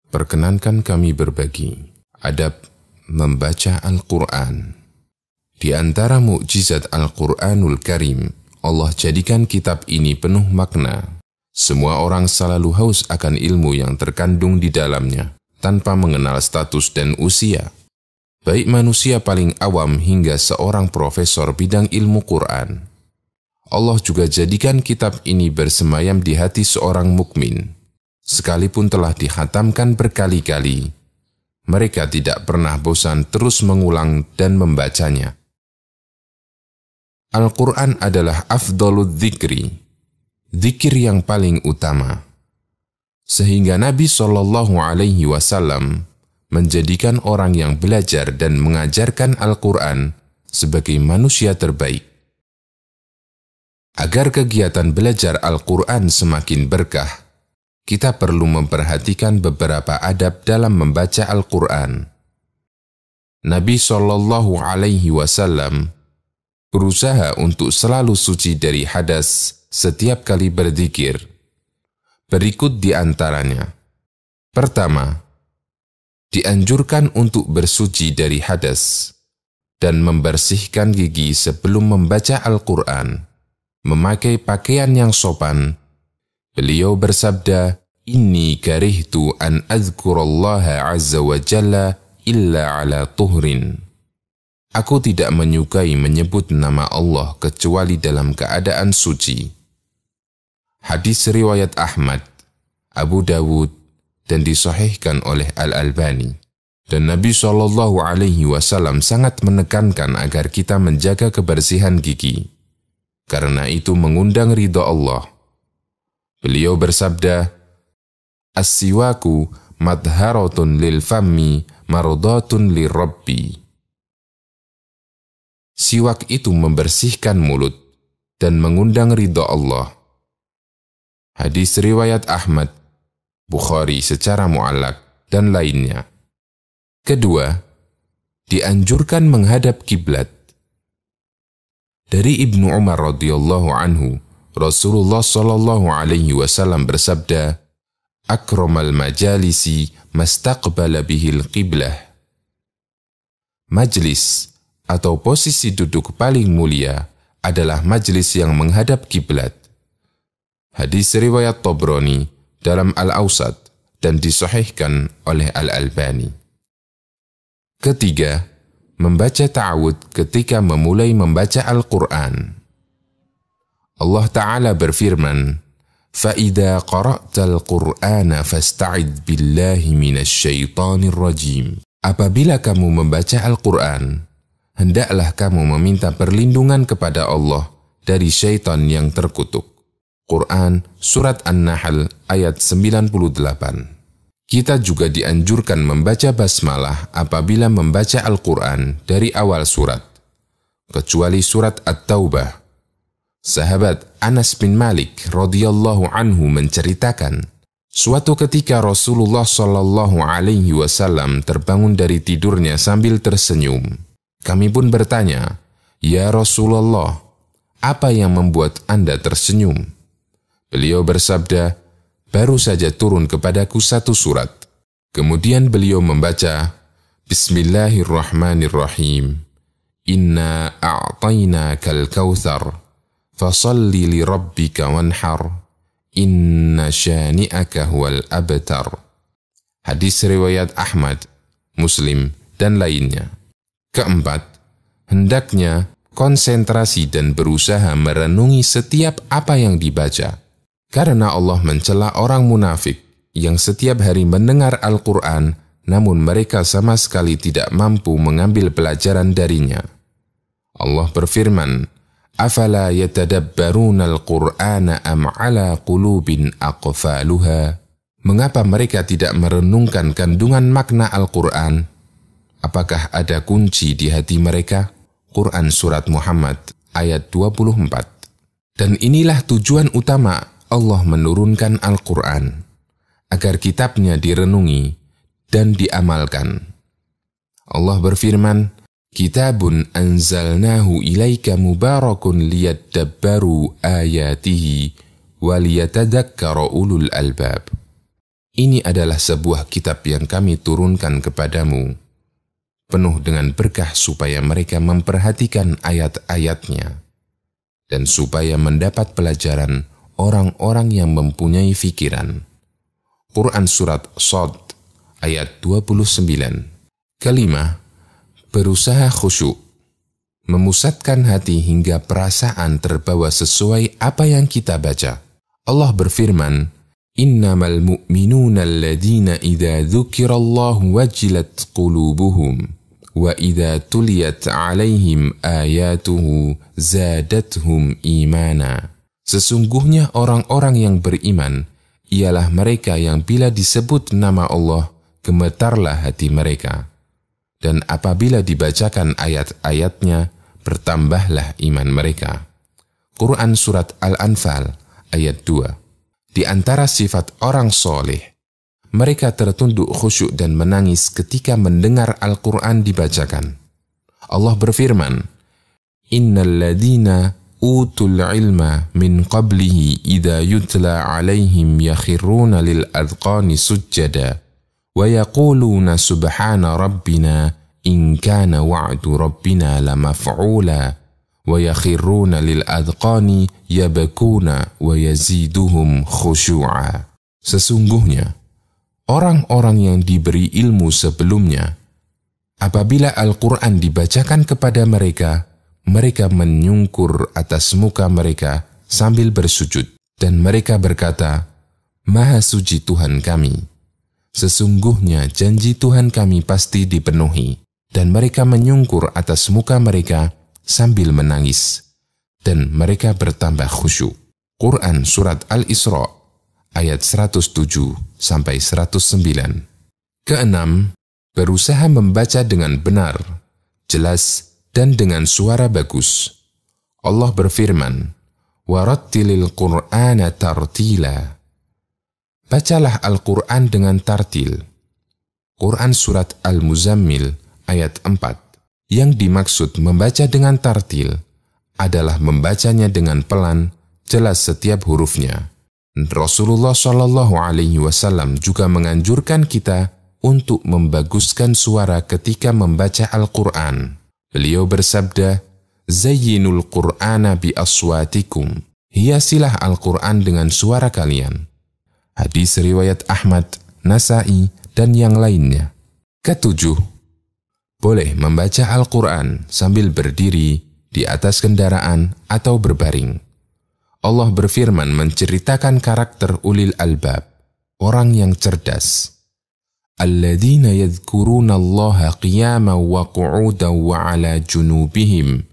Perkenankan kami berbagi adab membaca Al-Quran. Di antara mukjizat Al-Quranul Karim, Allah jadikan kitab ini penuh makna. Semua orang selalu haus akan ilmu yang terkandung di dalamnya, tanpa mengenal status dan usia. Baik manusia paling awam hingga seorang profesor bidang ilmu Quran. Allah juga jadikan kitab ini bersemayam di hati seorang mukmin. Sekalipun telah dikhatamkan berkali-kali, mereka tidak pernah bosan terus mengulang dan membacanya. Al-Quran adalah afdhalul dzikri, zikir yang paling utama. Sehingga Nabi SAW menjadikan orang yang belajar dan mengajarkan Al-Quran sebagai manusia terbaik. Agar kegiatan belajar Al-Quran semakin berkah, kita perlu memperhatikan beberapa adab dalam membaca Al-Quran. Nabi SAW berusaha untuk selalu suci dari hadas setiap kali berzikir. Berikut di antaranya. Pertama, dianjurkan untuk bersuci dari hadas dan membersihkan gigi sebelum membaca Al-Quran. Memakai pakaian yang sopan. Beliau bersabda, "Inni karihtu an azkurallaha azza wa jalla illa ala tuhrin." Aku tidak menyukai menyebut nama Allah kecuali dalam keadaan suci. Hadis riwayat Ahmad, Abu Dawud, dan disahihkan oleh Al-Albani. Dan Nabi SAW sangat menekankan agar kita menjaga kebersihan gigi, karena itu mengundang ridha Allah. Beliau bersabda, "As-siwaku madharatun lil fammi mardatun lirabbi." Siwak itu membersihkan mulut dan mengundang ridha Allah. Hadis riwayat Ahmad, Bukhari secara mu'allaq, dan lainnya. Kedua, dianjurkan menghadap kiblat. Dari Ibnu Umar radhiyallahu anhu, Rasulullah SAW bersabda, "Akramal majalisi mastaqbala bihil qiblah." Majlis atau posisi duduk paling mulia adalah majlis yang menghadap kiblat. Hadis riwayat Tabrani dalam Al-Awsat dan disahihkan oleh Al-Albani. Ketiga, membaca ta'awud ketika memulai membaca Al-Quran. Allah Ta'ala berfirman, "Fa'idha qara'tal Qur'ana fasta'id billahi minasyaitanir rajim." Apabila kamu membaca Al-Quran, hendaklah kamu meminta perlindungan kepada Allah dari syaitan yang terkutuk. Quran Surat An-Nahl ayat 98. Kita juga dianjurkan membaca basmalah apabila membaca Al-Quran dari awal surat, kecuali surat At-Taubah. Sahabat Anas bin Malik radhiyallahu anhu menceritakan, suatu ketika Rasulullah SAW terbangun dari tidurnya sambil tersenyum. Kami pun bertanya, "Ya Rasulullah, apa yang membuat Anda tersenyum?" Beliau bersabda, "Baru saja turun kepadaku satu surat." Kemudian beliau membaca, "Bismillahirrahmanirrahim. Inna a'tainakal kautsar, fasalli li rabbika wanhar, inna syani'aka huwal abtar." Hadis riwayat Ahmad, Muslim, dan lainnya. Keempat, hendaknya konsentrasi dan berusaha merenungi setiap apa yang dibaca. Karena Allah mencela orang munafik yang setiap hari mendengar Al-Quran, namun mereka sama sekali tidak mampu mengambil pelajaran darinya. Allah berfirman, "Afala yatadabbaruna al-Qur'ana am ala qulubin aqfaluha?" Mengapa mereka tidak merenungkan kandungan makna Al-Quran? Apakah ada kunci di hati mereka? Quran Surat Muhammad ayat 24. Dan inilah tujuan utama Allah menurunkan Al-Quran, agar kitabnya direnungi dan diamalkan. Allah berfirman, "Kitabun anzalnahu ilaika mubarakun liyadabbaru ayatihi waliyatadzakkara ulul albab." Ini adalah sebuah kitab yang kami turunkan kepadamu, penuh dengan berkah supaya mereka memperhatikan ayat-ayatnya, dan supaya mendapat pelajaran orang-orang yang mempunyai fikiran. Quran Surat Shad ayat 29. Kelima, berusaha khusyuk, memusatkan hati hingga perasaan terbawa sesuai apa yang kita baca. Allah berfirman, Innamal mu'minuna alladhina idha dzukirallahu wajilat qulubuhum wa idha tuliyat alaihim ayatuhu zadathum imana. Sesungguhnya orang-orang yang beriman ialah mereka yang bila disebut nama Allah, gemetarlah hati mereka. Dan apabila dibacakan ayat-ayatnya, bertambahlah iman mereka. Quran Surat Al-Anfal ayat 2. Di antara sifat orang soleh, mereka tertunduk khusyuk dan menangis ketika mendengar Al-Quran dibacakan. Allah berfirman, Innal ladhina utul ilma min qablihi idha yutla alaihim yakhiruna lil adqani sujjada wa yaquluna subhana rabbina in kana wa'du rabbina lamaf'ula wa yakhiruna lil adqani yabakuna wa yaziduhum khusyu'a. Sesungguhnya orang-orang yang diberi ilmu sebelumnya, apabila Al-Quran dibacakan kepada mereka, mereka menyungkur atas muka mereka sambil bersujud, dan mereka berkata, Maha suci Tuhan kami. Sesungguhnya janji Tuhan kami pasti dipenuhi, dan mereka menyungkur atas muka mereka sambil menangis, dan mereka bertambah khusyuk. Quran Surat Al-Isra ayat 107-109. Keenam, berusaha membaca dengan benar, jelas, dan dengan suara bagus. Allah berfirman, Warattilil Qur'ana tartila. Bacalah Al-Quran dengan tartil. Quran Surat Al-Muzammil ayat 4. Yang dimaksud membaca dengan tartil adalah membacanya dengan pelan, jelas setiap hurufnya. Rasulullah SAW juga menganjurkan kita untuk membaguskan suara ketika membaca Al-Quran. Beliau bersabda, Zayyinul Qur'ana bi aswatikum. Hiasilah Al-Quran dengan suara kalian. Hadis riwayat Ahmad, Nasai, dan yang lainnya. Ketujuh, boleh membaca Al-Quran sambil berdiri di atas kendaraan atau berbaring. Allah berfirman menceritakan karakter ulil albab, orang yang cerdas. Alladzina yadhkuruna Allaha qiyaman wa qu'udan wa ala junubihim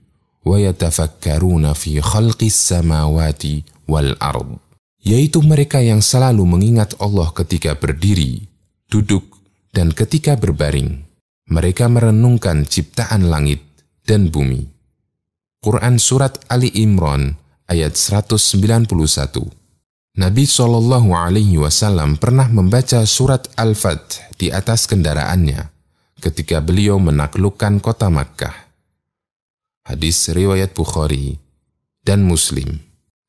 wa yatafakkaruna fi khalqis samawati wal ard. Yaitu mereka yang selalu mengingat Allah ketika berdiri, duduk, dan ketika berbaring. Mereka merenungkan ciptaan langit dan bumi. Quran Surat Ali Imran ayat 191. Nabi SAW pernah membaca surat Al-Fath di atas kendaraannya ketika beliau menaklukkan kota Makkah. Hadis riwayat Bukhari dan Muslim.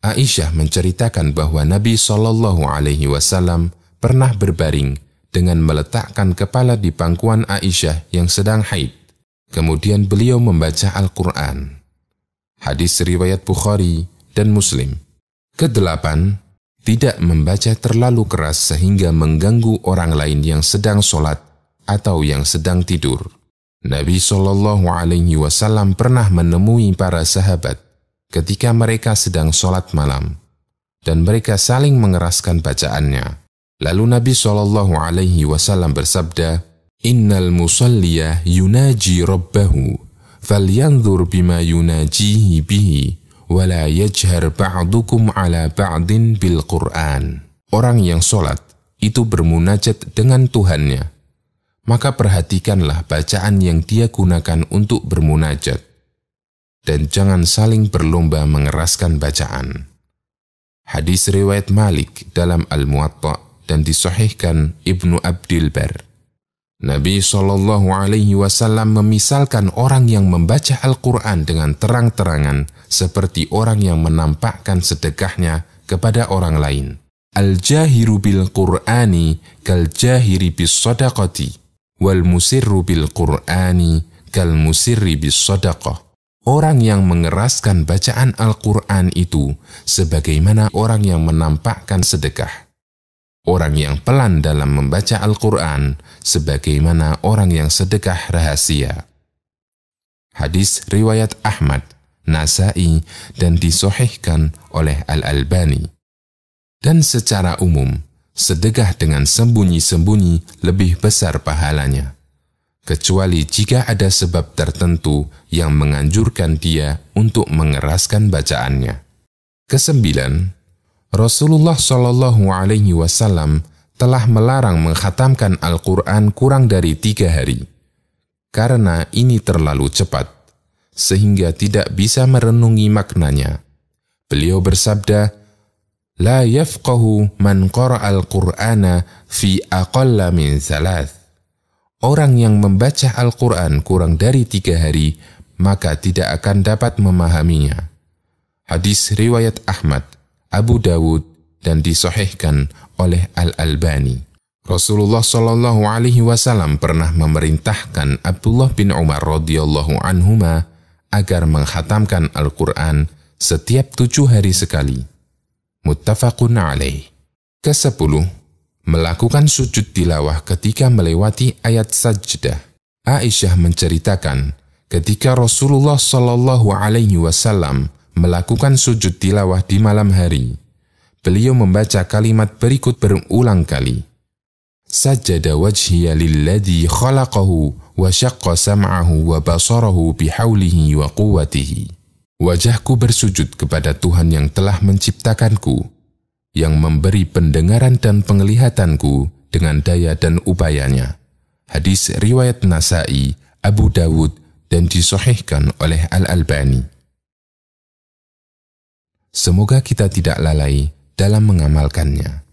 Aisyah menceritakan bahwa Nabi SAW pernah berbaring dengan meletakkan kepala di pangkuan Aisyah yang sedang haid. Kemudian beliau membaca Al-Quran. Hadis riwayat Bukhari dan Muslim. Kedelapan, tidak membaca terlalu keras sehingga mengganggu orang lain yang sedang sholat atau yang sedang tidur. Nabi SAW pernah menemui para sahabat ketika mereka sedang sholat malam, dan mereka saling mengeraskan bacaannya. Lalu Nabi SAW bersabda, Innal musalliya yunaji rabbahu, falyanzur bima yunajihi bihi, wala yajhar ba'dukum ala ba'din bil Qur'an. Orang yang sholat itu bermunajat dengan Tuhannya, maka perhatikanlah bacaan yang dia gunakan untuk bermunajat, dan jangan saling berlomba mengeraskan bacaan. Hadis riwayat Malik dalam Al-Muwatta dan disahihkan Ibnu Abdil Bar. Nabi SAW memisalkan orang yang membaca Al-Quran dengan terang-terangan seperti orang yang menampakkan sedekahnya kepada orang lain. Al-jahiru bil Qur'ani kal jahiri bis sadaqati wal musirru bil Qur'ani kal musirri bis sadaqah. Orang yang mengeraskan bacaan Al-Quran itu sebagaimana orang yang menampakkan sedekah. Orang yang pelan dalam membaca Al-Quran sebagaimana orang yang sedekah rahasia. Hadis riwayat Ahmad, Nasa'i, dan disahihkan oleh Al-Albani. Dan secara umum, sedekah dengan sembunyi-sembunyi lebih besar pahalanya, kecuali jika ada sebab tertentu yang menganjurkan dia untuk mengeraskan bacaannya. Kesembilan, Rasulullah Shallallahu Alaihi Wasallam telah melarang mengkhatamkan Al-Quran kurang dari 3 hari, karena ini terlalu cepat, sehingga tidak bisa merenungi maknanya. Beliau bersabda, La yafqahu man qara'al Qur'ana fi aqalla min 3. Orang yang membaca Al-Quran kurang dari 3 hari, maka tidak akan dapat memahaminya. Hadis riwayat Ahmad, Abu Dawud, dan disahihkan oleh Al-Albani. Rasulullah Shallallahu Alaihi Wasallam pernah memerintahkan Abdullah bin Umar radhiyallahu anhuma agar mengkhatamkan Al-Quran setiap 7 hari sekali. Muttafaqun alaih. Ke-10, melakukan sujud tilawah ketika melewati ayat sajdah. Aisyah menceritakan, ketika Rasulullah Shallallahu Alaihi Wasallam melakukan sujud tilawah di malam hari, beliau membaca kalimat berikut berulang kali. Sajada wajhiya lilladzi khalaqahu wa syaqqa sam'ahu wa basarahu bihaulihi wa quwwatihi. Wajahku bersujud kepada Tuhan yang telah menciptakanku, yang memberi pendengaran dan penglihatanku dengan daya dan upayanya. Hadis riwayat Nasa'i, Abu Dawud, dan disahihkan oleh Al-Albani. Semoga kita tidak lalai dalam mengamalkannya.